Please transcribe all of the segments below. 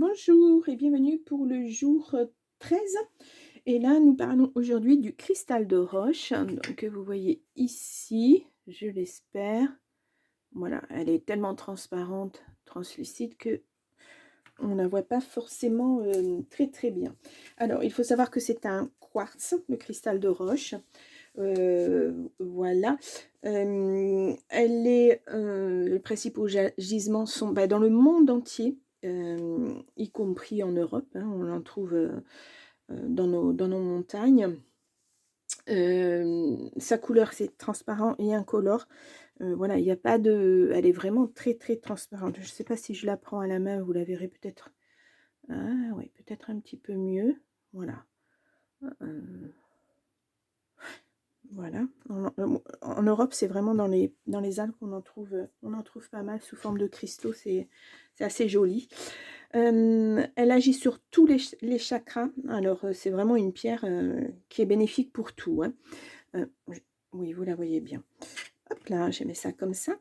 Bonjour et bienvenue pour le jour 13. Et là, nous parlons aujourd'hui du cristal de roche. Donc, vous voyez ici, je l'espère. Voilà, elle est tellement transparente, translucide que on ne la voit pas forcément très très bien. Alors, il faut savoir que c'est un quartz, le cristal de roche. Voilà. Les principaux gisements sont dans le monde entier, y compris en Europe, hein, on en trouve dans nos montagnes. Sa couleur, c'est transparent et incolore. Voilà, il n'y a pas de... Elle est vraiment très très transparente. Je ne sais pas si je la prends à la main, vous la verrez peut-être. Ah oui, peut-être un petit peu mieux. Voilà. Voilà. En Europe, c'est vraiment dans les Alpes qu'on on en trouve pas mal sous forme de cristaux. C'est assez joli. Elle agit sur tous les chakras. Alors, c'est vraiment une pierre qui est bénéfique pour tout, hein. Oui, vous la voyez bien. Hop là, j'ai mis ça comme ça.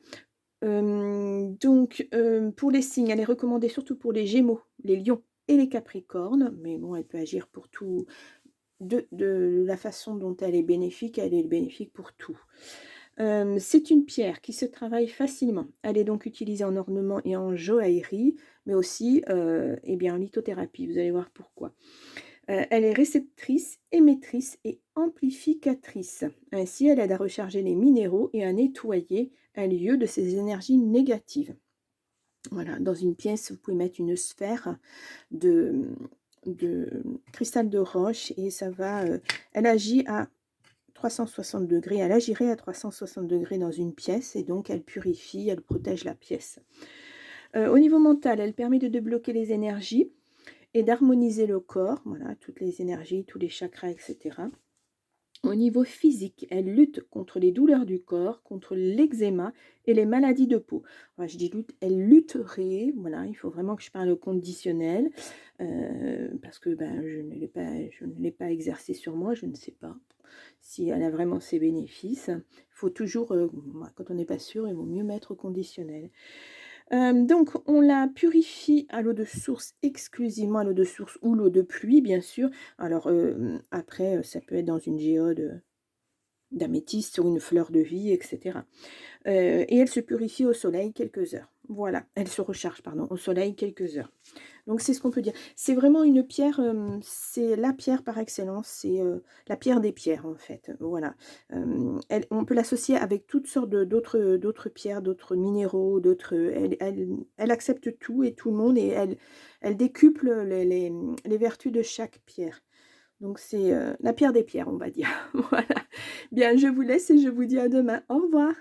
Donc, pour les signes, elle est recommandée surtout pour les Gémeaux, les Lions et les Capricornes. Mais bon, elle peut agir pour tout, de la façon dont elle est bénéfique pour tout. C'est une pierre qui se travaille facilement. Elle est donc utilisée en ornement et en joaillerie, mais aussi eh bien, en lithothérapie. Vous allez voir pourquoi. Elle est réceptrice, émettrice et amplificatrice. Ainsi, elle aide à recharger les minéraux et à nettoyer un lieu de ses énergies négatives. Voilà, dans une pièce, vous pouvez mettre une sphère de, de cristal de roche et ça va... elle agit à 360 degrés, elle agirait à 360 degrés dans une pièce et donc elle purifie, elle protège la pièce. Au niveau mental, elle permet de débloquer les énergies et d'harmoniser le corps, voilà, toutes les énergies, tous les chakras, etc. Au niveau physique, elle lutte contre les douleurs du corps, contre l'eczéma et les maladies de peau. Enfin, je dis lutte, elle lutterait, voilà, il faut vraiment que je parle au conditionnel, parce que ben, je ne l'ai pas exercé sur moi, je ne sais pas si elle a vraiment ses bénéfices. Il faut toujours, quand on n'est pas sûr, il vaut mieux mettre au conditionnel. Donc on la purifie à l'eau de source, exclusivement à l'eau de source ou l'eau de pluie, bien sûr. Alors, après, ça peut être dans une géode, d'améthyste sur une fleur de vie, etc. Et elle se purifie au soleil quelques heures. Voilà, elle se recharge, pardon, au soleil quelques heures. Donc c'est ce qu'on peut dire. C'est vraiment une pierre, c'est la pierre par excellence, c'est la pierre des pierres en fait. Voilà. On peut l'associer avec toutes sortes d'autres pierres, d'autres minéraux, elle accepte tout et tout le monde et elle décuple les vertus de chaque pierre. Donc c'est la pierre des pierres, on va dire. Voilà. Bien, je vous laisse et je vous dis à demain. Au revoir.